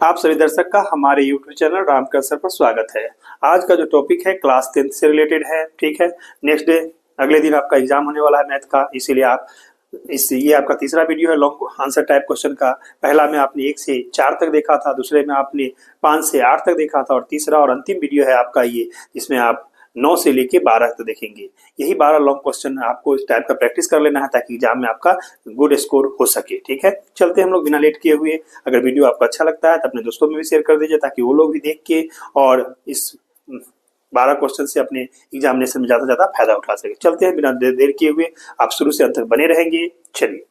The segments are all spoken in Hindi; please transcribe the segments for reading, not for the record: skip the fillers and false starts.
आप सभी दर्शक का हमारे YouTube चैनल रामकर सर पर स्वागत है। आज का जो टॉपिक है क्लास 10 से रिलेटेड है। ठीक है, नेक्स्ट डे अगले दिन आपका एग्जाम होने वाला है मैथ का, इसीलिए आप ये आपका तीसरा वीडियो है लॉन्ग आंसर टाइप क्वेश्चन का। पहला में आपने 1 से 4 तक देखा था, दूसरे में आपने 5 से 8 तक देखा था और तीसरा और अंतिम वीडियो है आपका ये, जिसमें आप 9 से लेके 12 तक देखेंगे। यही 12 लॉन्ग क्वेश्चन आपको इस टाइप का प्रैक्टिस कर लेना है ताकि एग्जाम में आपका गुड स्कोर हो सके। ठीक है, चलते हम लोग बिना लेट किए हुए। अगर वीडियो आपको अच्छा लगता है तो अपने दोस्तों में भी शेयर कर दीजिए ताकि वो लोग भी देख के और इस 12 क्वेश्चन से अपने एग्जामिनेशन में ज्यादा फायदा उठा सके। चलते हैं बिना देर किए हुए, आप शुरू से अंत तक बने रहेंगे। चलिए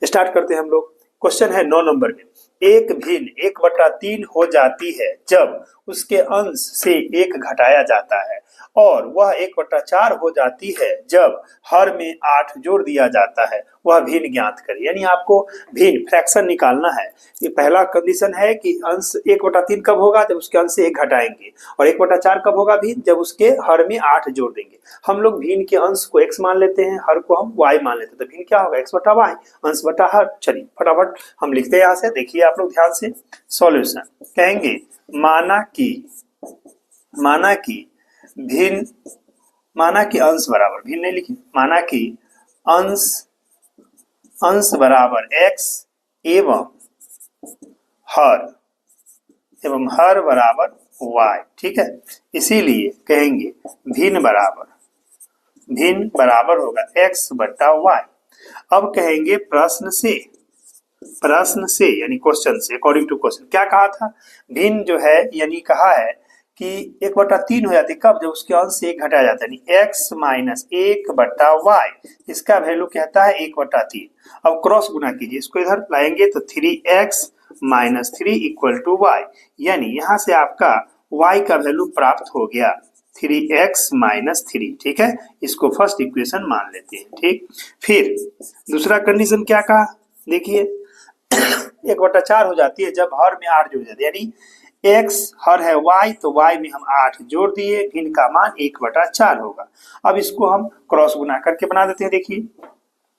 स्टार्ट करते हैं हम लोग। क्वेश्चन है 9 नंबर में, एक भिन्न 1/3 हो जाती है जब उसके अंश से 1 घटाया जाता है और वह 1/4 हो जाती है जब हर में 8 जोड़ दिया जाता है, वह भिन्न ज्ञात करें। यानी आपको भिन्न फ्रैक्शन निकालना है। ये पहला कंडीशन है कि अंश 1/3 कब होगा, जब उसके अंश से 1 घटाएंगे, और 1/4 कब होगा भिन्न, जब उसके हर में 8 जोड़ देंगे। हम लोग भिन्न के अंश को x मान लेते हैं, हर को हम y मान लेते हैं, तो भिन्न क्या होगा x/y, अंश बटा हर। चलिए फटाफट हम लिखते हैं यहाँ से, देखिए आप लोग ध्यान से। सॉल्यूशन कहेंगे माना कि भिन्न, माना कि अंश बराबर, भिन्न नहीं लिखिए, माना कि अंश बराबर x एवं हर बराबर y। ठीक है, इसीलिए कहेंगे भिन्न बराबर होगा x/y। अब कहेंगे प्रश्न से यानी क्वेश्चन से, अकॉर्डिंग टू क्वेश्चन क्या कहा था, भिन्न जो है यानी कहा है कि 1/3 हो जाती है कब, जब उसके अंश से 1 घटाया जाता है, यानी x माइनस 1/y, इसका वैल्यू कहता है 1/3। अब क्रॉस गुना कीजिए, इसको इधर लाएंगे तो 3x minus 3 equal to y, यानी यहाँ से आपका y का वैल्यू प्राप्त हो गया 3x माइनस 3। ठीक है, इसको फर्स्ट इक्वेशन मान लेते हैं। ठीक, फिर दूसरा कंडीशन क्या कहा, देखिए 1/4 हो जाती है जब हर में 8 जोड़ जाते हैं, यानी x हर है y, तो y में हम 8 जोड़ दिए, भिन्न का मान 1/4 होगा। अब इसको हम क्रॉस गुना करके बना देते हैं। देखिए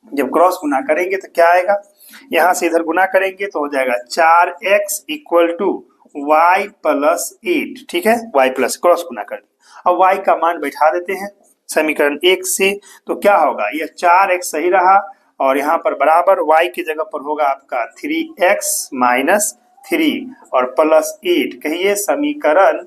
जब क्रॉस गुना करेंगे तो क्या आएगा, यहाँ से इधर गुना करेंगे तो हो जाएगा 4x equal to y plus 8। ठीक है, y प्लस क्रॉस गुना कर दिया। अब y का मान बैठा देते हैं समीकरण 1 से, तो क्या होगा, यह 4x सही रहा और यहाँ पर बराबर y की जगह पर होगा आपका 3x माइनस 3 और प्लस 8। कहिए समीकरण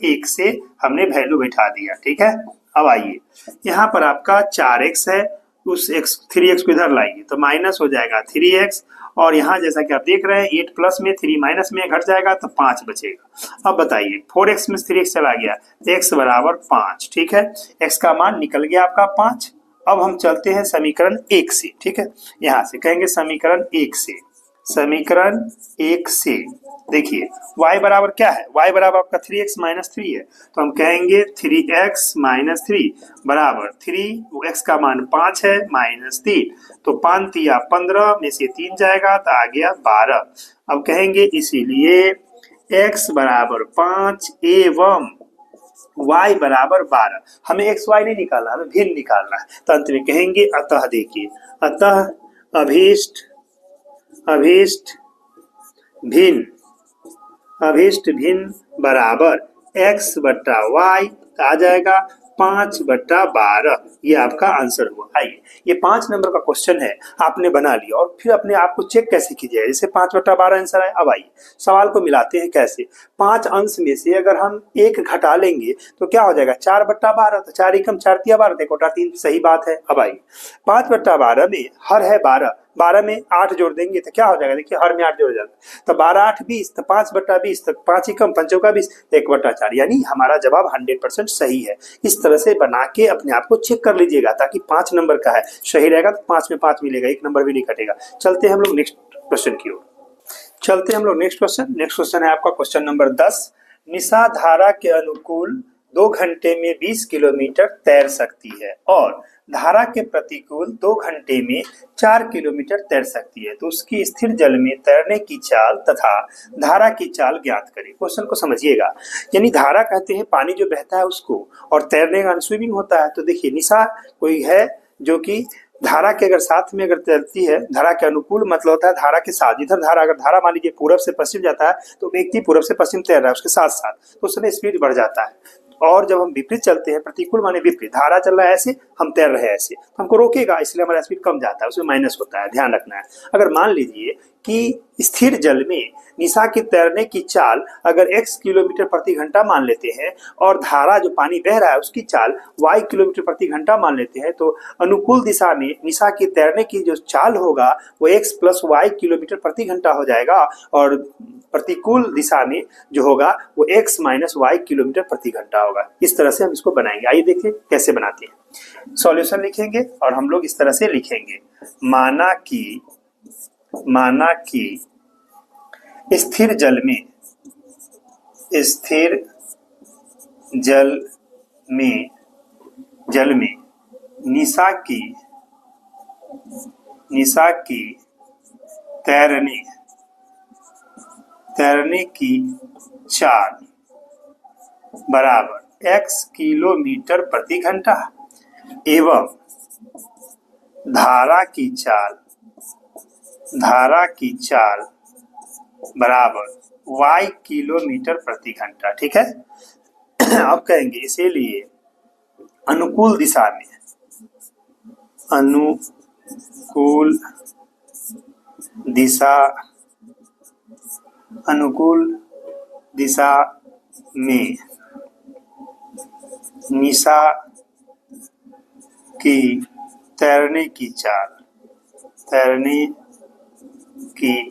1 से हमने वैल्यू बैठा दिया। ठीक है, अब आइए यहाँ पर आपका 4x है, उस 3x को इधर लाइए तो माइनस हो जाएगा 3x, और यहाँ जैसा कि आप देख रहे हैं 8 प्लस में 3 माइनस में घट जाएगा तो 5 बचेगा। अब बताइए 4x में 3x चला गया, x बराबर 5। ठीक है, x का मान निकल गया आपका 5। अब हम चलते हैं समीकरण 1 से। ठीक है, यहाँ से कहेंगे समीकरण 1 से देखिए y बराबर क्या है, y बराबर आपका 3x माइनस 3 है, तो हम कहेंगे 3x माइनस 3 बराबर 3, x का मान 5 है, माइनस 3, तो 5 तिया 15 में से 3 जाएगा तो आ गया 12। अब कहेंगे इसीलिए x बराबर 5 एवं y बराबर 12। हमें x y नहीं निकालना, हमें भिन्न निकालना है, तो अंत में कहेंगे अतः, देखिए अतः अभीष्ट भिन्न बराबर x/y आ जाएगा 5/12। ये आपका आंसर हुआ। आइए ये 5 नंबर का क्वेश्चन है, आपने बना लिया और फिर अपने आप को चेक कैसे कीजिए, जैसे 5/12 आंसर है। अब आइए सवाल को मिलाते हैं कैसे। 5 अंश में से अगर हम 1 घटा लेंगे तो क्या हो जाएगा 4/12, तो 4 एकम 4 तिया 12, 1/3 सही बात है। अब आइए 5/12 में हर है 12, 12 में 8 जोड़ देंगे तो क्या हो जाएगा, देखिए हर में 8 जोड़ जाता है, तो 12 8 20, तो 5/20, तो 5 एकम 5 चौका 20, 1/4, यानी हमारा जवाब 100% सही है। इस तरह से बना के अपने आप को चेक कर लीजिएगा ताकि 5 नंबर का है, सही रहेगा तो 5 में 5 मिलेगा, 1 नंबर भी नहीं कटेगा। चलते हैं हम लोग नेक्स्ट क्वेश्चन की ओर। नेक्स्ट क्वेश्चन है आपका क्वेश्चन नंबर 10। निशा धारा के अनुकूल 2 घंटे में 20 किलोमीटर तैर सकती है और धारा के प्रतिकूल 2 घंटे में 4 किलोमीटर तैर सकती है, तो उसकी स्थिर जल में तैरने की चाल तथा धारा की चाल ज्ञात करें। क्वेश्चन को समझिएगा, यानी धारा कहते हैं पानी जो बहता है उसको, और तैरने का स्विमिंग होता है। तो देखिए निशा कोई है जो कि धारा के अगर साथ में अगर चलती है, धारा के अनुकूल मतलब होता है धारा के साथ, इधर धारा अगर धारा मान लीजिए पूरब से पश्चिम जाता है तो व्यक्ति पूरब से पश्चिम तैर रहा है उसके साथ साथ, तो उस समय स्पीड बढ़ जाता है। और जब हम विपरीत चलते हैं, प्रतिकूल माने विपरीत, धारा चल रहा है ऐसे, हम तैर रहे हैं ऐसे, तो हमको रोकेगा, इसलिए हमारा स्पीड कम जाता है, उसमें माइनस होता है, ध्यान रखना है। अगर मान लीजिए कि स्थिर जल में निशा की तैरने की चाल अगर x किलोमीटर प्रति घंटा मान लेते हैं और धारा जो पानी बह रहा है उसकी चाल y किलोमीटर प्रति घंटा मान लेते हैं, तो अनुकूल दिशा में निशा की तैरने की जो चाल होगा वो x प्लस y किलोमीटर प्रति घंटा हो जाएगा, और प्रतिकूल दिशा में जो होगा वो x माइनस y किलोमीटर प्रति घंटा होगा। इस तरह से हम इसको बनाएंगे। आइए देखिए कैसे बनाते हैं। सॉल्यूशन लिखेंगे और हम लोग इस तरह से लिखेंगे, माना कि स्थिर जल में निशा की तैरने की चाल बराबर x किलोमीटर प्रति घंटा एवं धारा की चाल बराबर y किलोमीटर प्रति घंटा। ठीक है। अब कहेंगे इसीलिए अनुकूल दिशा में निशा की तैरने की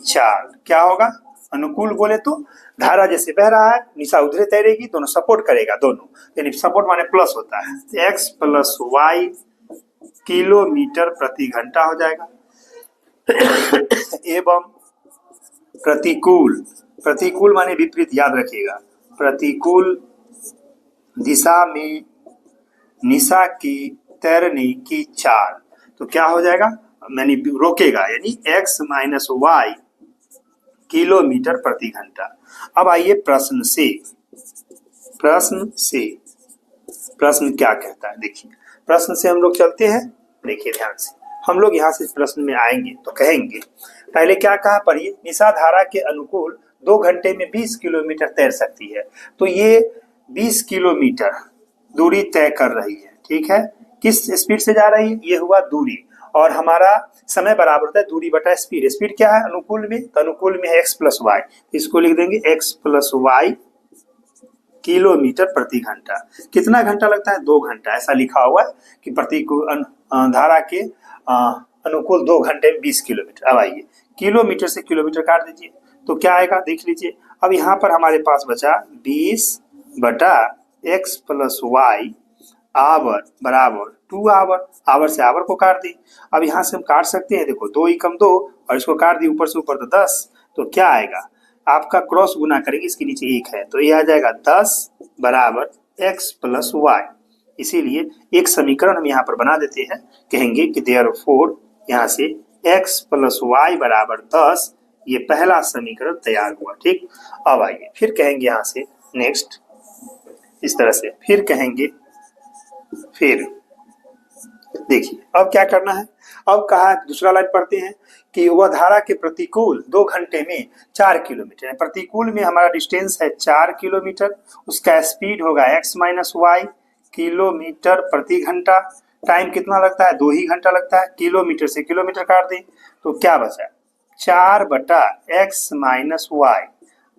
चाल क्या होगा? अनुकूल बोले तो धारा जैसे बह रहा है, निशा उधरे तैरेगी, दोनों सपोर्ट करेगा, दोनों, यानी सपोर्ट माने प्लस होता है, x प्लस y किलोमीटर प्रति घंटा हो जाएगा एवं प्रतिकूल माने विपरीत, याद रखिएगा, प्रतिकूल दिशा में निशा की तैरने की चाल, तो क्या हो जाएगा, यानी रोकेगा, यानी x माइनस y किलोमीटर प्रति घंटा। अब आइए प्रश्न क्या कहता है, देखिए प्रश्न से हम लोग चलते हैं, देखिए ध्यान से, हम लोग यहाँ से प्रश्न में आएंगे तो कहेंगे, पहले क्या कहा पढ़िए, निशा धारा के अनुकूल 2 घंटे में 20 किलोमीटर तैर सकती है, तो ये 20 किलोमीटर दूरी तय कर रही है। ठीक है, किस स्पीड से जा रही है, ये हुआ दूरी, और हमारा समय बराबर होता है दूरी बटा स्पीड। स्पीड क्या है अनुकूल में, तो अनुकूल में है x प्लस वाई, इसको लिख देंगे x प्लस वाई किलोमीटर प्रति घंटा। कितना घंटा लगता है, 2 घंटा, ऐसा लिखा हुआ है कि प्रतिकूल धारा के अनुकूल 2 घंटे में 20 किलोमीटर। अब आइए किलोमीटर से किलोमीटर काट दीजिए तो क्या आएगा, देख लीजिए। अब यहाँ पर हमारे पास बचा 20 बटा x प्लस वाई आवर बराबर 2 आवर, आवर से आवर को काट दी। अब यहाँ से हम काट सकते हैं, देखो 2 एकम 2 और इसको काट दी ऊपर से ऊपर, तो 10, तो क्या आएगा आपका क्रॉस गुना करेंगे, इसके नीचे 1 है, तो ये आ जाएगा 10 बराबर x प्लस वाई। इसीलिए एक समीकरण हम यहाँ पर बना देते हैं, कहेंगे कि देयरफॉर यहाँ से x प्लस वाई बराबर 10, ये पहला समीकरण तैयार हुआ। ठीक, अब आइए फिर कहेंगे यहाँ से नेक्स्ट, इस तरह से फिर कहेंगे, फिर देखिए अब क्या करना है। अब कहा दूसरा लाइन पढ़ते हैं कि वह धारा के प्रतिकूल 2 घंटे में 4 किलोमीटर है। प्रतिकूल में हमारा डिस्टेंस है 4 किलोमीटर, उसका स्पीड होगा x माइनस वाई किलोमीटर प्रति घंटा। टाइम कितना लगता है, 2 ही घंटा लगता है। किलोमीटर से किलोमीटर काट दें तो क्या बचा, 4 बटा x माइनस वाई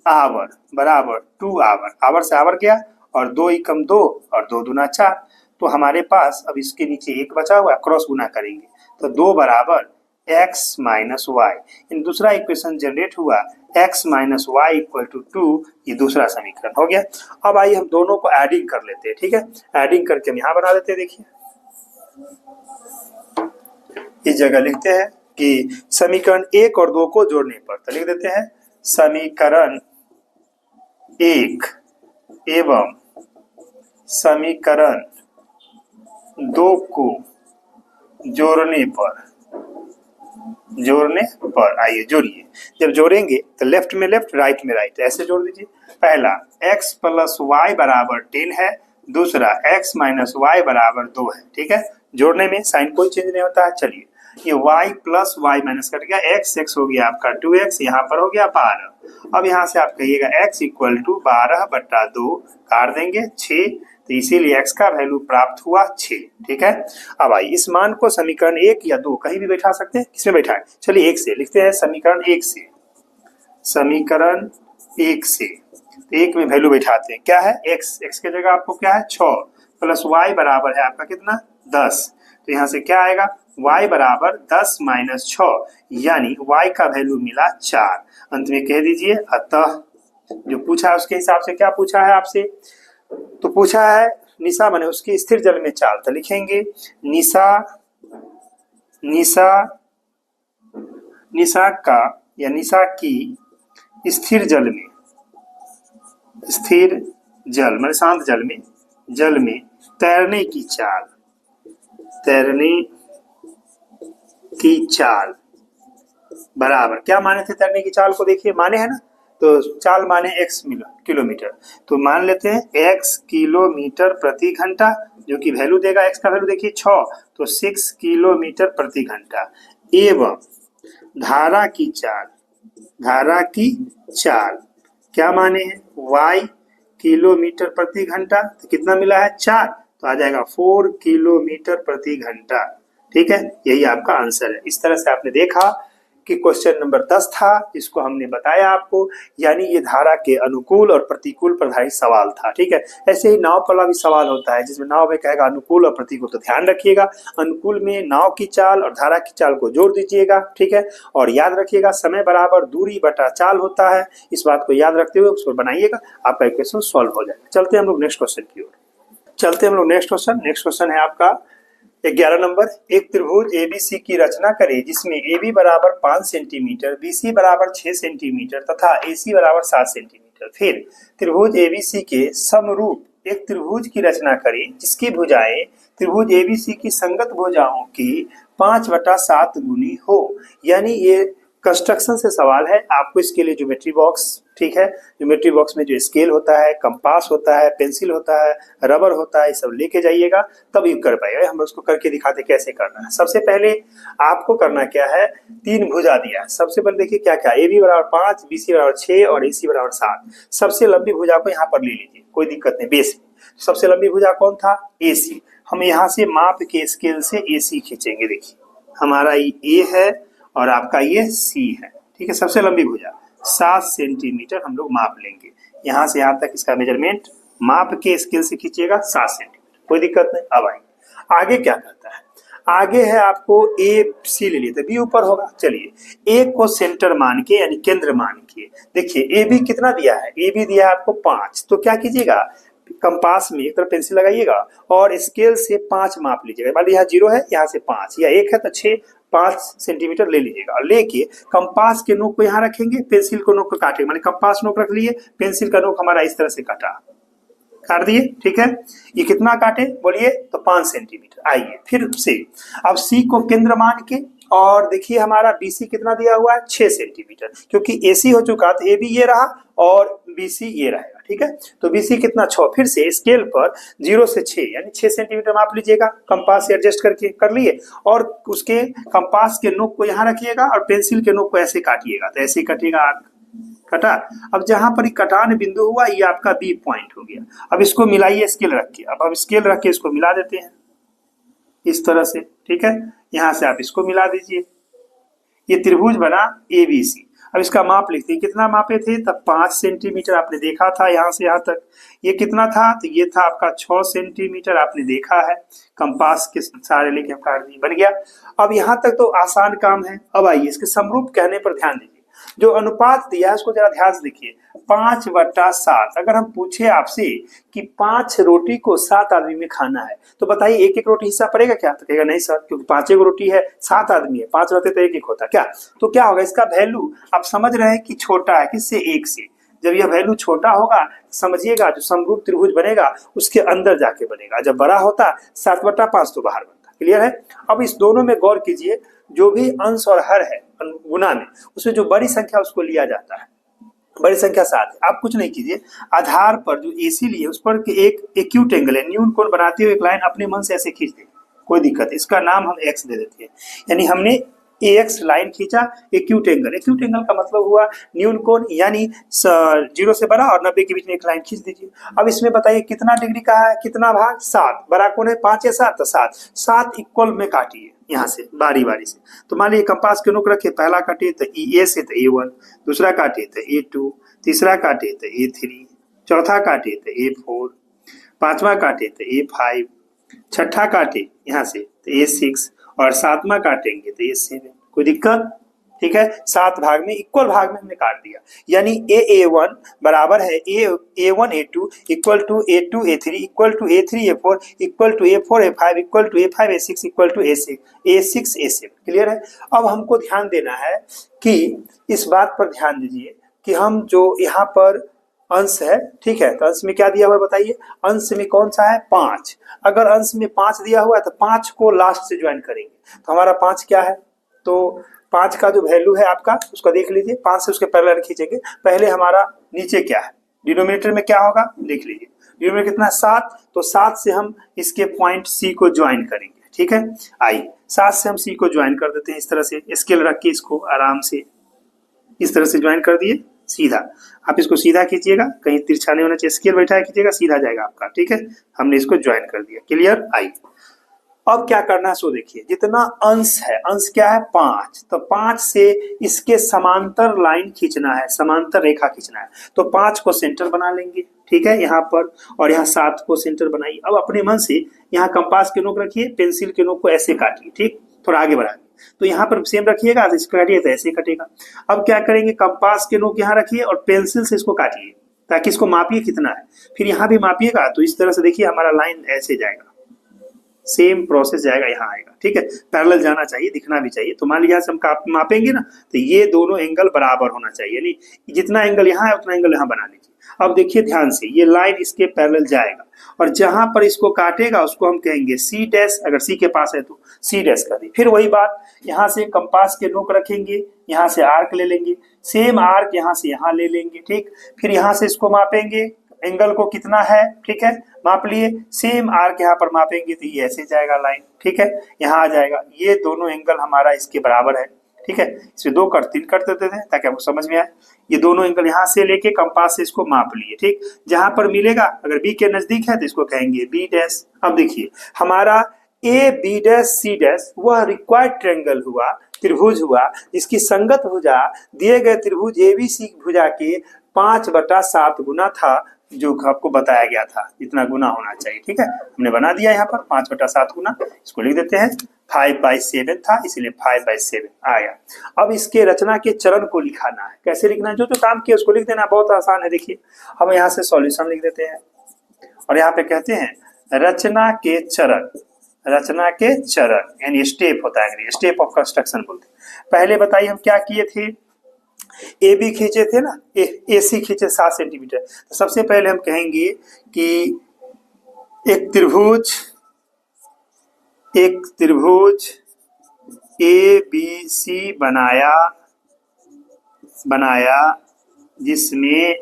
आवर बराबर 2 आवर, आवर से आवर गया और 2 एकम 2 और 2 दूना 4, तो हमारे पास अब इसके नीचे 1 बचा हुआ है, क्रॉस गुना करेंगे तो 2 बराबर x माइनस वाई। इन दूसरा इक्वेशन जनरेट हुआ x minus Y equal to 2, ये दूसरा समीकरण हो गया। अब आइए हम दोनों को एडिंग कर लेते हैं। ठीक है, एडिंग करके हम यहाँ बना देते हैं, देखिए इस जगह लिखते हैं कि समीकरण 1 और 2 को जोड़ने पर, तो लिख देते हैं समीकरण 1 एवं समीकरण 2 को जोड़ने पर आइए जोड़िए। जब जोड़ेंगे तो लेफ्ट में लेफ्ट, राइट में राइट, ऐसे जोड़ दीजिए। पहला x प्लस वाई बराबर 10 है, दूसरा x माइनस वाई बराबर 2 है। ठीक है, जोड़ने में साइन कोई चेंज नहीं होता है। चलिए ये y plus y minus cut गया x हो गया आपका 2x, यहाँ पर हो गया 12। अब यहाँ से आप कहिएगा x इक्वल टू 12/2 काट देंगे 6, तो इसीलिए x का वैल्यू प्राप्त हुआ 6। ठीक है, अब आइए इस मान को समीकरण 1 या 2 कहीं भी बैठा सकते हैं। किसमें बैठाएं? चलिए 1 से लिखते हैं, समीकरण 1 से, समीकरण 1 से 1 में वैल्यू बैठाते हैं। क्या है? x की जगह आपको क्या है 6 प्लस y बराबर है आपका कितना 10, तो यहाँ से क्या आएगा y बराबर 10 माइनस 6, यानी y का वैल्यू मिला 4। अंत में कह दीजिए अतः जो पूछा है उसके हिसाब से, क्या पूछा है आपसे, तो पूछा है निशा माने उसकी स्थिर जल में चाल, तो लिखेंगे निशा का या निशा की स्थिर जल में, स्थिर जल माने शांत जल में तैरने की चाल बराबर, क्या माने थे तैरने की चाल को, देखिए माने है ना, तो चाल माने x किलोमीटर, तो मान लेते हैं x किलोमीटर प्रति घंटा, जो कि वैल्यू देगा x का वैल्यू देखिए 6, तो 6 किलोमीटर प्रति घंटा, एवं धारा की चाल क्या माने हैं y किलोमीटर प्रति घंटा, तो कितना मिला है 4, तो आ जाएगा 4 किलोमीटर प्रति घंटा। ठीक है, यही आपका आंसर है। इस तरह से आपने देखा कि क्वेश्चन नंबर 10 था, जिसको हमने बताया आपको, यानी ये धारा के अनुकूल और प्रतिकूल पर आधारित सवाल था। ठीक है, ऐसे ही नाव वाला भी सवाल होता है, जिसमें नाव में कहेगा अनुकूल और प्रतिकूल, तो ध्यान रखिएगा अनुकूल में नाव की चाल और धारा की चाल को जोड़ दीजिएगा। ठीक है, और याद रखिएगा समय बराबर दूरी बटा चाल होता है, इस बात को याद रखते हुए उसको बनाइएगा, आपका इक्वेशन सॉल्व हो जाएगा। चलते हैं हम लोग नेक्स्ट क्वेश्चन की ओर। नेक्स्ट क्वेश्चन है आपका 11 नंबर। एक त्रिभुज एबीसी की रचना करें जिसमें AB बराबर 5 सेंटीमीटर, BC बराबर 6 सेंटीमीटर तथा AC बराबर 7 सेंटीमीटर। फिर त्रिभुज एबीसी के समरूप एक त्रिभुज की रचना करें जिसकी भुजाएं त्रिभुज एबीसी की संगत भुजाओं की 5/7 गुनी हो। यानी ये कंस्ट्रक्शन से सवाल है, आपको इसके लिए ज्योमेट्री बॉक्स, ठीक है, ज्योमेट्री बॉक्स में जो स्केल होता है, कंपास होता है, पेंसिल होता है, रबर होता है, ये सब लेके जाइएगा तब ये कर पाएगा। हम उसको करके दिखाते कैसे करना है। सबसे पहले आपको करना क्या है, 3 भुजा दिया है। सबसे पहले देखिए क्या क्या, AB बराबर 5, BC बराबर 6 और AC बराबर 7। सबसे लंबी भुजा को यहाँ पर ले लीजिए, कोई दिक्कत नहीं। बेस में सबसे लंबी भुजा कौन था, AC। हम यहाँ से माप के स्केल से AC खींचेंगे। देखिए हमारा ये A है और आपका ये C है। ठीक है, सबसे लंबी भुजा 7 सेंटीमीटर हम लोग माप लेंगे। यहाँ से यहाँ तक इसका मेजरमेंट माप के स्केल से खींचिएगा 7 सेंटीमीटर, कोई दिक्कत नहीं। अब आगे क्या करता है, आगे है आपको AC ले लिए, तो B ऊपर होगा। चलिए A को सेंटर मान के यानी केंद्र मान के, देखिए AB कितना दिया है, AB दिया है आपको 5, तो क्या कीजिएगा, कंपास में एक तरफ पेंसिल लगाइएगा और स्केल से 5 माप लीजिएगा। मान लीजिए यहाँ 0 है, यहाँ से 5 या 1 है तो 6, 5 सेंटीमीटर ले लीजिएगा। और लेके कंपास के नोक को यहाँ रखेंगे, पेंसिल को नोक को काटेंगे, माने कंपास नोक रख लिए, पेंसिल का नोक हमारा इस तरह से काट दिए। ठीक है, ये कितना काटे बोलिए, तो 5 सेंटीमीटर। आइए फिर से अब C को केंद्र मान के, और देखिए हमारा BC कितना दिया हुआ है 6 सेंटीमीटर, क्योंकि AC हो चुका तो AB ये रहा और BC ये रहेगा। ठीक है, तो BC कितना 6, फिर से स्केल पर 0 से 6 यानी 6 सेंटीमीटर माप लीजिएगा, कंपास से एडजस्ट करके कर लिए, और उसके कंपास के नोक को यहाँ रखिएगा और पेंसिल के नोक को ऐसे काटिएगा, तो ऐसे कटेगा आर्क, कटा। अब जहां पर कटान बिंदु हुआ ये आपका B पॉइंट हो गया। अब इसको मिलाइए स्केल रख के, अब स्केल रख के इसको मिला देते हैं इस तरह से। ठीक है, यहाँ से आप इसको मिला दीजिए, ये त्रिभुज बना ABC। अब इसका माप लिखते हैं, कितना मापे थे, तब 5 सेंटीमीटर आपने देखा था यहाँ से यहाँ तक। ये कितना था, तो ये था आपका 6 सेंटीमीटर आपने देखा है, कंपास के सारे लेके हम काट दिए, बन गया। अब यहाँ तक तो आसान काम है। अब आइए इसके समरूप कहने पर ध्यान दीजिए, जो अनुपात दिया है उसको जरा ध्यान से देखिए, 5/7। अगर हम पूछे आपसे कि 5 रोटी को 7 आदमी में खाना है, तो बताइए एक एक रोटी हिस्सा पड़ेगा क्या, तो कहेगा नहीं सर, क्योंकि 5 रोटी है, 7 आदमी है, 5 रहते तो एक एक होता क्या। तो क्या होगा, इसका वैल्यू आप समझ रहे हैं कि छोटा है, किससे, 1 से। जब यह वैल्यू छोटा होगा समझिएगा जो समरूप त्रिभुज बनेगा उसके अंदर जाके बनेगा, जब बड़ा होता 7/5 तो बाहर बनता। क्लियर है। अब इस दोनों में गौर कीजिए, जो भी अंश और हर है गुना में, उसमें जो बड़ी संख्या उसको लिया जाता है, बड़ी संख्या 7 है। आप कुछ नहीं कीजिए, आधार पर जो AC लिए उस पर एक एक्यूट एंगल है, न्यून कोण बनाते हुए एक लाइन अपने मन से ऐसे खींच दे, कोई दिक्कत है, इसका नाम हम एक्स दे देते हैं। यानी हमने ए एक्स लाइन खींचा, एक्यूट एंगल, एक्यूट एंगल का मतलब हुआ न्यून कोण, यानी 0 से बड़ा और 90 के बीच में एक लाइन खींच दीजिए। अब इसमें बताइए कितना डिग्री का है, कितना भाग, 7, बड़ा कोण है 5 या 7, तो 7 इक्वल में काटिए यहाँ से बारी बारी से। तो मान लीजिए कंपास के नोक रखे, पहला काटिए तो ए से तो A1, दूसरा काटिए तो A2, तीसरा काटिए तो A3, चौथा काटिए तो A4, पांचवा काटे तो A5, छठा काटे यहाँ से तो A6 और सातवां काटेंगे तो A7। कोई दिक्कत? ठीक है, 7 भाग में, इक्वल भाग में हमने काट दिया। यानी A1 बराबर है A1 A2 equal to A2 A3 equal to A3 A4 equal to A4 A5 equal to A5 A6 equal to A6 A7। Clear है? अब हमको ध्यान देना है कि इस बात पर ध्यान दीजिए कि हम जो यहाँ पर अंश है, ठीक है, तो अंश में क्या दिया हुआ है बताइए? अंश में कौन सा है? 5। अगर अंश में 5 दिया हुआ है तो 5 को लास्ट से ज्वाइन करेंगे, तो हमारा 5 क्या है? तो 5 का जो वैल्यू है आपका उसका देख लीजिए, 5 से उसके पैरेलल खींचेंगे। पहले हमारा नीचे क्या है, डिनोमिनेटर में क्या होगा देख लीजिए, डिनोमिनेटर कितना 7, तो 7 से हम इसके पॉइंट सी को ज्वाइन करेंगे। ठीक है, आइए 7 से हम सी को ज्वाइन कर देते हैं। इस तरह से स्केल रख के इसको आराम से इस तरह से ज्वाइन कर दिए सीधा। आप इसको सीधा खींचिएगा, कहीं तिरछा नहीं होना चाहिए, स्केल बैठा खींचिएगा, सीधा जाएगा आपका। ठीक है, हमने इसको ज्वाइन कर दिया। क्लियर? आइए अब क्या करना है सो देखिए, जितना अंश है, अंश क्या है 5, तो 5 से इसके समांतर लाइन खींचना है, समांतर रेखा खींचना है। तो 5 को सेंटर बना लेंगे, ठीक है, यहाँ पर, और यहाँ 7 को सेंटर बनाइए। अब अपने मन से यहाँ कंपास के नोक रखिए, पेंसिल के नोक को ऐसे काटिए, ठीक, थोड़ा आगे बढ़ाइए। तो यहाँ पर सेम रखिएगा, इसको काटिए तो ऐसे कटेगा। अब क्या करेंगे, कंपास के नोक यहाँ रखिए और पेंसिल से इसको काटिए, ताकि इसको मापिए कितना है, फिर यहाँ भी मापिएगा। तो इस तरह से देखिए हमारा लाइन ऐसे जाएगा, सेम प्रोसेस जाएगा, यहाँ आएगा। ठीक है, पैरेलल जाना चाहिए, दिखना भी चाहिए। तो मान लीजिए हम मापेंगे ना, तो ये दोनों एंगल बराबर होना चाहिए, यानी जितना एंगल यहाँ है उतना एंगल यहाँ बना लीजिए। अब देखिए ध्यान से, ये लाइन इसके पैरेलल जाएगा और जहां पर इसको काटेगा उसको हम कहेंगे सी डैश, अगर सी के पास है तो सी डैश कर दी। फिर वही बात, यहाँ से कंपास के नोक रखेंगे, यहाँ से आर्क ले लेंगे, सेम आर्क यहाँ से यहाँ ले लेंगे, ठीक। फिर यहाँ से इसको मापेंगे, एंगल को कितना है, ठीक है, माप लिए, सेम आर्क यहाँ पर मापेंगे तो ये ऐसे जाएगा लाइन, ठीक है, यहाँ आ जाएगा। ये दोनों एंगल हमारा इसके बराबर है, ठीक है। इसमें 2 कट 3 कट देते थे ताकि आपको समझ में आए। ये दोनों एंगल यहाँ से लेके कंपास से इसको माप लिए, ठीक। जहां पर मिलेगा, अगर बी के नजदीक है तो इसको कहेंगे बी डैश। अब देखिए हमारा A B dash C dash वह रिक्वायर्ड ट्रायंगल हुआ, त्रिभुज हुआ, जिसकी संगत भुजा दिए गए त्रिभुज एबीसी भुजा के 5/7 गुना था, जो आपको बताया गया था इतना गुना होना चाहिए। ठीक है, हमने बना दिया यहाँ पर 5/7 गुना। इसको लिख देते हैं, 5/7 था इसलिए 5/7 आया। अब इसके रचना के चरण को लिखाना है। कैसे लिखना है, जो काम किया उसको लिख देना, बहुत आसान है। देखिए हम यहाँ से सॉल्यूशन लिख देते हैं और यहाँ पे कहते हैं रचना के चरण, रचना के चरण यानी स्टेप होता है, स्टेप ऑफ कंस्ट्रक्शन बोलते हैं। पहले बताइए हम क्या किए थे, ए बी खींचे थे ना, ए सी खींचे 7 सेंटीमीटर। तो सबसे पहले हम कहेंगे कि एक त्रिभुज ए बी सी बनाया जिसमें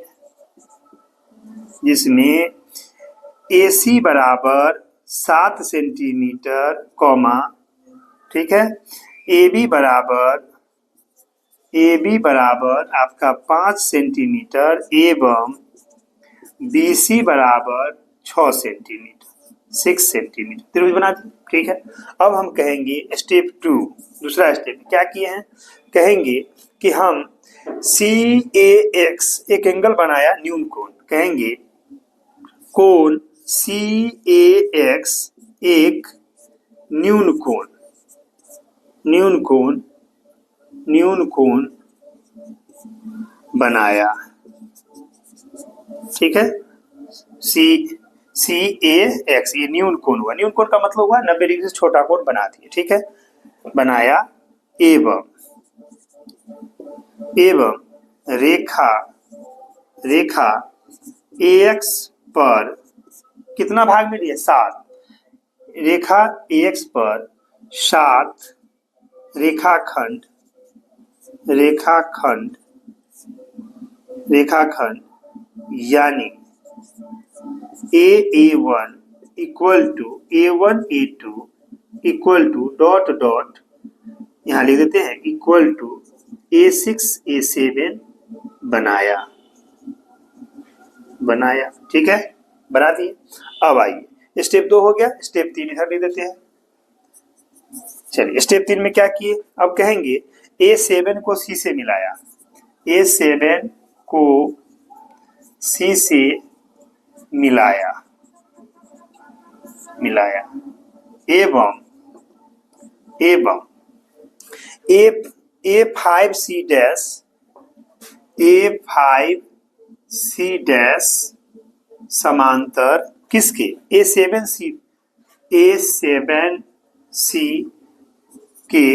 ए सी बराबर 7 सेंटीमीटर कॉमा, ठीक है, ए बी बराबर आपका 5 सेंटीमीटर एवं बी सी बराबर 6 सेंटीमीटर, 6 सेंटीमीटर त्रिभुज बना दी। ठीक है, अब हम कहेंगे स्टेप 2, दूसरा स्टेप क्या किए हैं, कहेंगे कि हम सी ए एक्स एक एंगल बनाया न्यून कोण, कहेंगे कोण सी ए एक्स एक न्यून कोण बनाया। ठीक है, सी ए एक्स ये न्यून कोण हुआ। न्यून कोण का मतलब हुआ 90 डिग्री से छोटा कोण बना दिए। ठीक है, बनाया एवं रेखा ए एक्स पर कितना भाग में लिया, 7, रेखा ए एक्स पर 7 रेखाखंड यानी A1 equal to A1 A2 equal to dot dot यहाँ लिख देते हैं इक्वल टू A6 A7 बनाया, ठीक है, बना दिए। अब आइए स्टेप 2 हो गया, स्टेप 3 इधर लिख देते हैं। चलिए स्टेप 3 में क्या किए, अब कहेंगे A7 को C से मिलाया, A7 को C से मिलाया एवं A5C डैश समांतर किसके, A7C के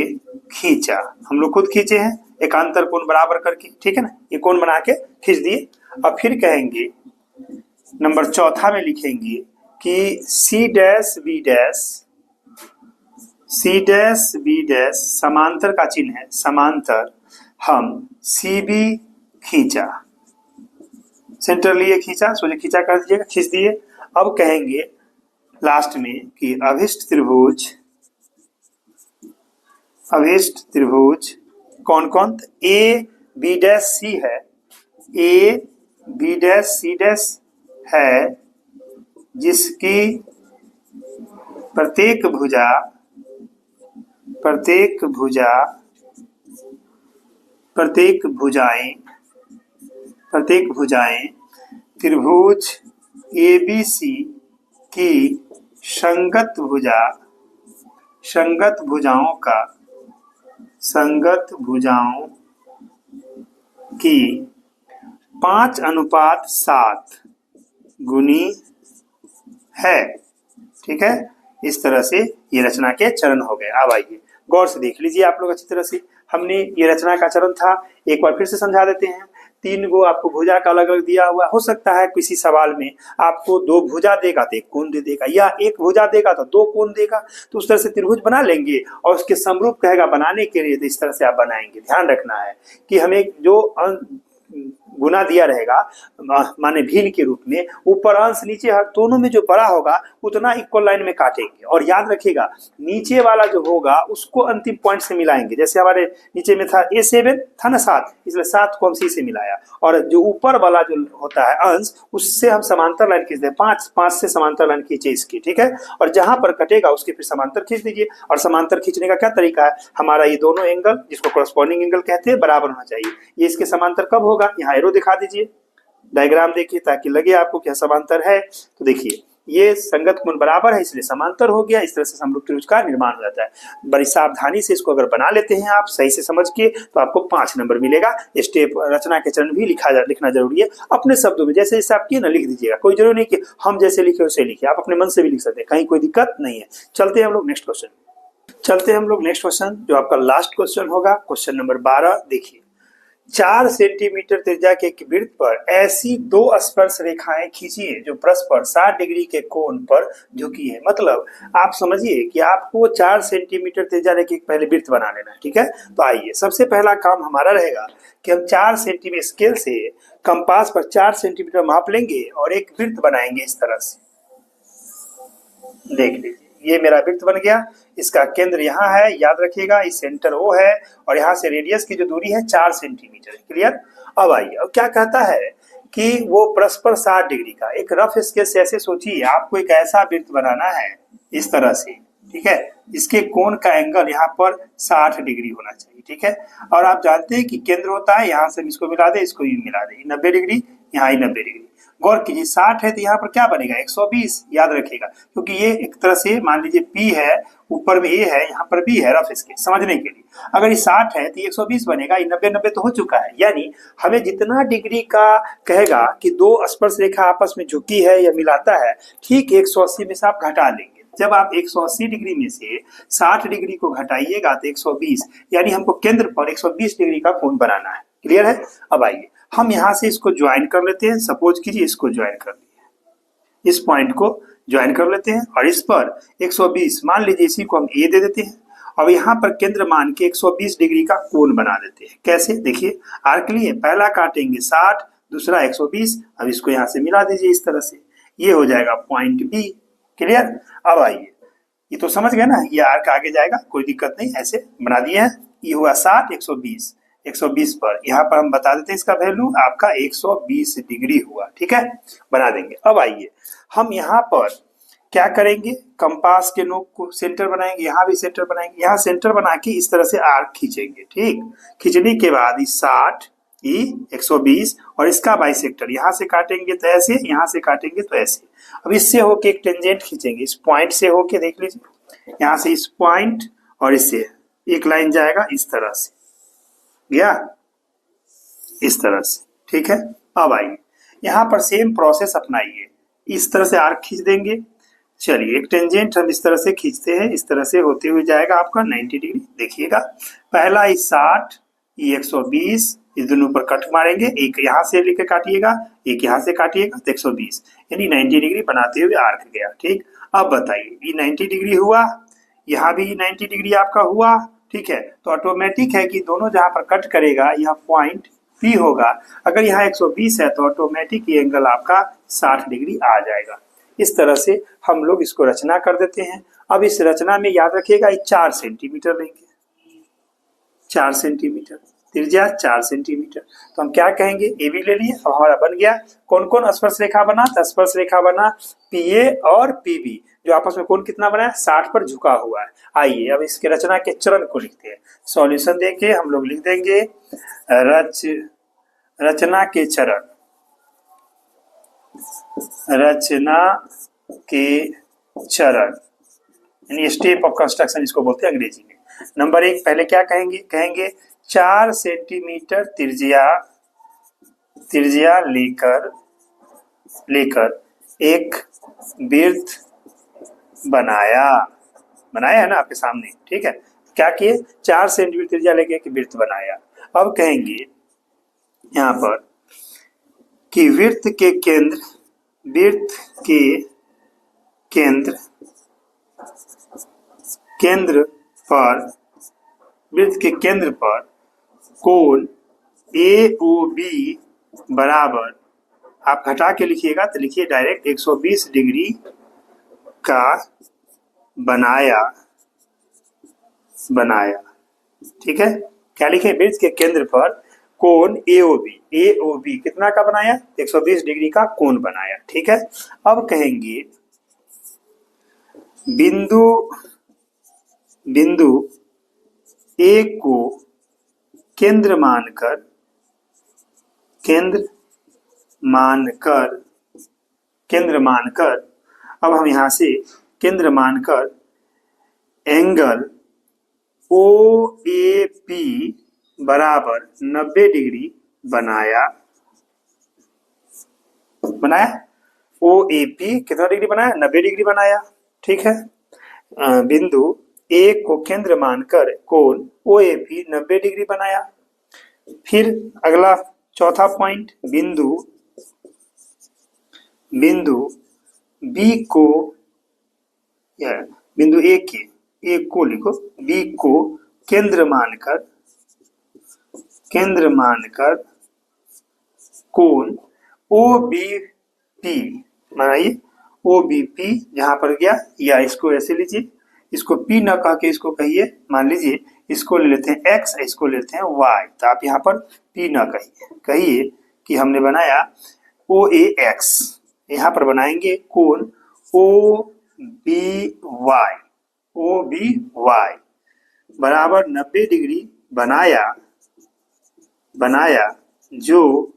खींचा, हम लोग खुद खींचे हैं एकांतर कोण बराबर करके, ठीक है ना, ये कोण बना के खींच दिए। अब फिर कहेंगे नंबर 4 में लिखेंगे कि C डैश B डैश समांतर का चिन्ह है, समांतर हम CB खींचा, सेंटर लिए खींचा, सोचे खींचा कर दीजिएगा, खींच दिए। अब कहेंगे लास्ट में कि अभिष्ट त्रिभुज कौन कौन, A B डैश C है, A B dash C dash है, जिसकी प्रत्येक भुजाएं त्रिभुज ABC की संगत भुजाओं की 5:7 गुनी है, ठीक है। इस तरह से ये रचना के चरण हो गए। अब आइए गौर से देख लीजिए आप लोग अच्छी तरह से, हमने ये रचना का चरण था, एक बार फिर से समझा देते हैं। 3 गो आपको भुजा का अलग अलग दिया हुआ, हो सकता है किसी सवाल में आपको 2 भुजा देगा तो 1 कोण दे देगा, या 1 भुजा देगा तो 2 कोण देगा, तो उस तरह से त्रिभुज बना लेंगे और उसके समरूप कहेगा बनाने के लिए, तो इस तरह से आप बनाएंगे। ध्यान रखना है कि हमें जो गुना दिया रहेगा माने भील के रूप में, ऊपर अंश नीचे हर दोनों में जो बड़ा होगा उतना इक्वल लाइन में काटेंगे, और याद रखिएगा नीचे वाला जो होगा उसको अंतिम पॉइंट से मिलाएंगे। जैसे हमारे नीचे में था A7 था ना 7, इसलिए 7 को हम C से मिलाया, और जो ऊपर वाला जो होता है अंश उससे हम समांतर लाइन खींचते हैं, 5 से समांतर लाइन खींचे इसकी, ठीक है। और जहां पर कटेगा उसके फिर समांतर खींच दीजिए। और समांतर खींचने का क्या तरीका है, हमारा ये दोनों एंगल जिसको कॉरेस्पॉन्डिंग एंगल कहते हैं बराबर होना चाहिए। ये इसके समांतर कब होगा, यहाँ एरो दिखा दीजिए, डायग्राम देखिए ताकि लगे आपको क्या समांतर है। तो देखिए ये संगत कोण बराबर है इसलिए समांतर हो गया। इस तरह से समरूप त्रिभुज का निर्माण हो जाता है। बड़ी सावधानी से इसको अगर बना लेते हैं आप सही से समझ के, तो आपको 5 नंबर मिलेगा। स्टेप रचना के चरण भी लिखना जरूरी है अपने शब्दों में, जैसे जैसे आप किए ना लिख दीजिएगा, कोई जरूरी नहीं कि हम जैसे लिखे वैसे लिखिए, आप अपने मन से भी लिख सकते हैं, कहीं कोई दिक्कत नहीं है। चलते हैं हम लोग नेक्स्ट क्वेश्चन, जो आपका लास्ट क्वेश्चन होगा, क्वेश्चन नंबर 12। देखिए 4 सेंटीमीटर त्रिज्या के वृत्त पर ऐसी 2 स्पर्श रेखाएं खींचिए जो परस्पर 60 डिग्री के कोण पर झुकी है। मतलब आप समझिए कि आपको 4 सेंटीमीटर त्रिज्या रेखा के पहले वृत्त बना लेना है, ठीक है। तो आइए सबसे पहला काम हमारा रहेगा कि हम 4 सेंटीमीटर स्केल से कंपास पर 4 सेंटीमीटर माप लेंगे और एक वृत्त बनाएंगे इस तरह से। देख लीजिए ये मेरा वृत्त बन गया, इसका केंद्र यहाँ है, याद रखिएगा इस सेंटर O है, और यहाँ से रेडियस की जो दूरी है 4 सेंटीमीटर। क्लियर। अब आइए, अब क्या कहता है कि वो परस्पर 60 डिग्री का एक रफ स्केल से ऐसे सोचिए आपको एक ऐसा वृत्त बनाना है इस तरह से, ठीक है। इसके कोण का एंगल यहाँ पर 60 डिग्री होना चाहिए, ठीक है। और आप जानते हैं कि केंद्र होता है, यहाँ से हम इसको मिला दे, इसको भी मिला दे, 90 डिग्री, यहाँ 90 डिग्री। गौर कीजिए 60 है तो यहाँ पर क्या बनेगा 120, याद रखिएगा, क्योंकि ये एक तरह से मान लीजिए P है, ऊपर में A है, यहाँ पर B है, रफ इसके समझने के लिए। अगर ये 60 है तो 120 बनेगा, ये 90 तो हो चुका है। यानी हमें जितना डिग्री का कहेगा कि 2 स्पर्श रेखा आपस में झुकी है या मिलाता है, ठीक 180 में से आप घटा लेंगे। जब आप 180 डिग्री में से 60 डिग्री को घटाइएगा तो 120, यानी हमको केंद्र पर 120 डिग्री का कोण बनाना है। क्लियर है। अब आइए हम यहाँ से इसको ज्वाइन कर लेते हैं। सपोज कीजिए इसको ज्वाइन कर लिया, इस पॉइंट को ज्वाइन कर लेते हैं और इस पर 120 मान लीजिए, इसी को हम A दे देते हैं। अब यहाँ पर केंद्र मान के 120 डिग्री का कोण बना देते हैं। कैसे, देखिए आर्क लिए, पहला काटेंगे 60, दूसरा 120। अब इसको यहाँ से मिला दीजिए इस तरह से, ये हो जाएगा पॉइंट B। क्लियर। अब आइए ये तो समझ गए ना, ये आर्क आगे जाएगा, कोई दिक्कत नहीं, ऐसे बना दिए हैं। ये हुआ 60, 120, 120 पर यहाँ पर हम बता देते हैं इसका वैल्यू आपका 120 डिग्री हुआ। ठीक है, बना देंगे। अब आइए हम यहाँ पर क्या करेंगे, कंपास के नोक को सेंटर बनाएंगे, यहाँ भी सेंटर बनाएंगे, यहाँ सेंटर बना के इस तरह से आर्क खींचेंगे। ठीक, खींचने के बाद इस 60, ये 120 और इसका बाइसेक्टर यहाँ से काटेंगे तो ऐसे, यहाँ से काटेंगे तो ऐसे। अब इससे होके एक टेंजेंट खींचेंगे, इस पॉइंट से होके देख लीजिए, यहाँ से इस पॉइंट और इससे एक लाइन जाएगा इस तरह से, गया इस तरह से। ठीक है, अब आइए यहाँ पर सेम प्रोसेस अपनाइए, इस तरह से आर्क खींच देंगे। चलिए एक टेंजेंट हम इस तरह से खींचते हैं, इस तरह से होते हुए जाएगा आपका 90 डिग्री। देखिएगा पहला इस 60, ये 120, इस दोनों पर कट मारेंगे, एक यहाँ से लेकर काटिएगा, एक यहाँ से काटिएगा तो 120, यानी 90 डिग्री बनाते हुए आर्क गया। ठीक, अब बताइए ये 90 डिग्री हुआ, यहाँ भी 90 डिग्री आपका हुआ। ठीक है, तो ऑटोमेटिक है कि दोनों जहाँ पर कट करेगा यह पॉइंट P होगा। अगर यहाँ 120 है तो ऑटोमेटिक ये एंगल आपका 60 डिग्री आ जाएगा। इस तरह से हम लोग इसको रचना कर देते हैं। अब इस रचना में याद रखिएगा 4 सेंटीमीटर लेंगे, 4 सेंटीमीटर त्रिज्या, 4 सेंटीमीटर। तो हम क्या कहेंगे, ए बी ले लिए, अब हमारा बन गया। कौन कौन स्पर्श रेखा बना, तो स्पर्श रेखा बना PA और PB, जो आपस में कोण कितना बना है, 60 पर झुका हुआ है। आइए अब इसके रचना के चरण को लिखते हैं। सॉल्यूशन देके हम लोग लिख देंगे रचना के चरण, रचना के चरण यानी स्टेप ऑफ कंस्ट्रक्शन इसको बोलते हैं अंग्रेजी में। नंबर 1 पहले क्या कहेंगे, कहेंगे 4 सेंटीमीटर त्रिज्या लेकर एक वृत्त बनाया है ना आपके सामने। ठीक है, क्या किए, 4 सेंटीमीटर त्रिज्या लेकर एक वृत्त बनाया। अब कहेंगे यहाँ पर कि वृत्त के केंद्र पर कोण AOB बराबर, आप घटा के लिखिएगा तो लिखिए डायरेक्ट 120 डिग्री का बनाया। ठीक है, क्या लिखे, वृत्त के केंद्र पर कोण AOB कितना का बनाया, 120 डिग्री का कोण बनाया। ठीक है, अब कहेंगे बिंदु A को केंद्र मानकर अब हम यहां से केंद्र मानकर एंगल OAP बराबर 90 डिग्री बनाया। OAP कितना डिग्री बनाया, 90 डिग्री बनाया। ठीक है, बिंदु A को केंद्र मानकर कोण OAP 90 डिग्री बनाया। फिर अगला चौथा पॉइंट, बिंदु B को, बिंदु A को लिखो, B को केंद्र मानकर कोण OBP बनाइए। OBP जहां पर गया, या इसको ऐसे लीजिए, इसको P न कह के इसको कहिए, मान लीजिए इसको ले लेते हैं X, इसको ले लेते हैं Y, तो आप यहाँ पर P न कहिए कि हमने बनाया OAX, यहाँ पर बनाएंगे कोण OBY बराबर 90 डिग्री बनाया, जो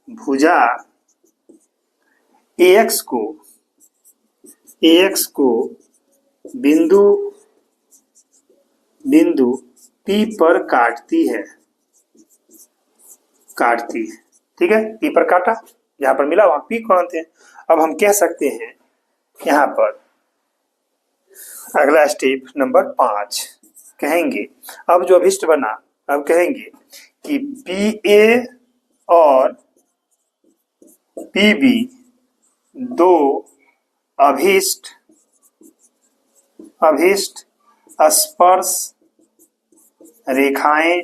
भुजा AX को बिंदु P पर काटती है। ठीक है, P पर काटा, जहां पर मिला वहां P कौन थे। अब हम कह सकते हैं यहाँ पर अगला स्टेप नंबर 5 कहेंगे, अब जो अभिष्ट बना, अब कहेंगे कि PA और PB दो अभिष्ट स्पर्श रेखाएं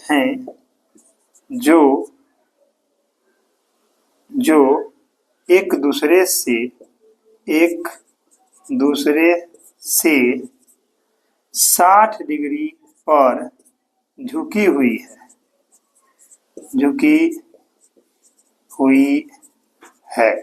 हैं जो जो एक दूसरे से 60 डिग्री पर झुकी हुई है,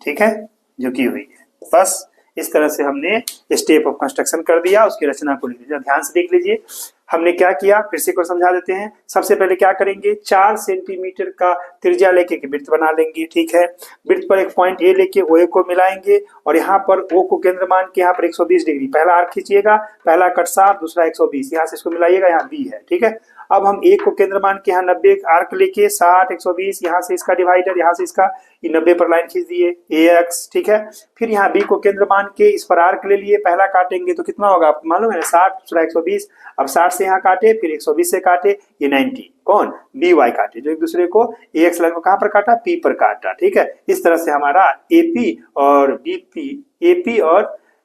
ठीक है, झुकी हुई है। बस इस तरह से हमने स्टेप ऑफ कंस्ट्रक्शन कर दिया, उसकी रचना को लिख लीजिए। ध्यान से देख लीजिए हमने क्या किया, फिर से को समझा देते हैं। सबसे पहले क्या करेंगे, 4 सेंटीमीटर का त्रिज्या लेके के वृत्त बना लेंगे, ठीक है। वृत्त पर एक पॉइंट ए लेके ओ को मिलाएंगे और यहाँ पर ओ को केंद्र मान के यहाँ पर 120 डिग्री पहला आर्क खींचिएगा, पहला कट 60, दूसरा 120, यहाँ से इसको मिलाइएगा, यहाँ बी है, ठीक है। अब हम ए को केंद्र मान के यहाँ 90 आर्क लेके 60, 120, यहाँ से इसका डिवाइडर, यहाँ से इसका 90 पर लाइन खींच दिए ए एक्स, ठीक है। फिर यहाँ बी को केंद्र मान के इस पर आर्क ले लिए, पहला काटेंगे तो कितना होगा आपको मालूम है, 60, दूसरा 120। अब 60 से यहाँ काटे, फिर 120 से काटे, ये 90 कौन बी वाई काटे, जो एक दूसरे को ए एक्स लाइन को कहाँ पर काटा, पी पर काटा, ठीक है। इस तरह से हमारा एपी और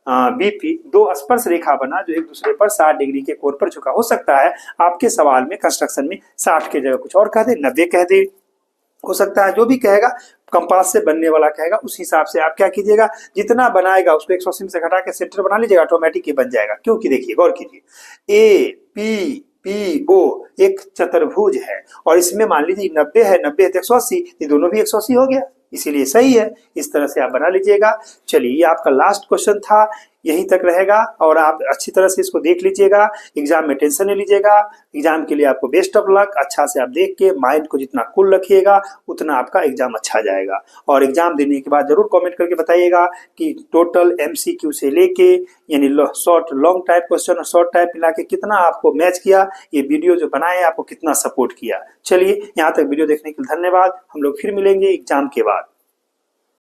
बीपी दो स्पर्श रेखा बना जो एक दूसरे पर 60 डिग्री के कोण पर झुका। हो सकता है आपके सवाल में कंस्ट्रक्शन में 60 की जगह कुछ और कह दे, 90 कह दे, हो सकता है जो भी कहेगा कंपास से बनने वाला कहेगा, उस हिसाब से आप क्या कीजिएगा, जितना बनाएगा उसको 180 से घटा के सेंटर बना लीजिएगा, ऑटोमेटिक ही बन जाएगा। क्योंकि देखिए गौर कीजिए, ए पी पी ओ एक चतुर्भुज है और इसमें मान लीजिए 90 है, 90 है तो 180, ये दोनों भी 180 हो गया, इसीलिए सही है। इस तरह से आप बना लीजिएगा। चलिए ये आपका लास्ट क्वेश्चन था, यहीं तक रहेगा और आप अच्छी तरह से इसको देख लीजिएगा, एग्जाम में टेंशन नहीं लीजिएगा। एग्जाम के लिए आपको बेस्ट ऑफ लक। अच्छा से आप देख के माइंड को जितना कूल रखिएगा उतना आपका एग्जाम अच्छा जाएगा। और एग्जाम देने के बाद जरूर कमेंट करके बताइएगा कि टोटल एमसीक्यू से लेके यानी शॉर्ट लॉन्ग टाइप क्वेश्चन और शॉर्ट टाइप मिला के कितना आपको मैच किया, ये वीडियो जो बनाए आपको कितना सपोर्ट किया। चलिए यहाँ तक वीडियो देखने के लिए धन्यवाद। हम लोग फिर मिलेंगे एग्जाम के बाद।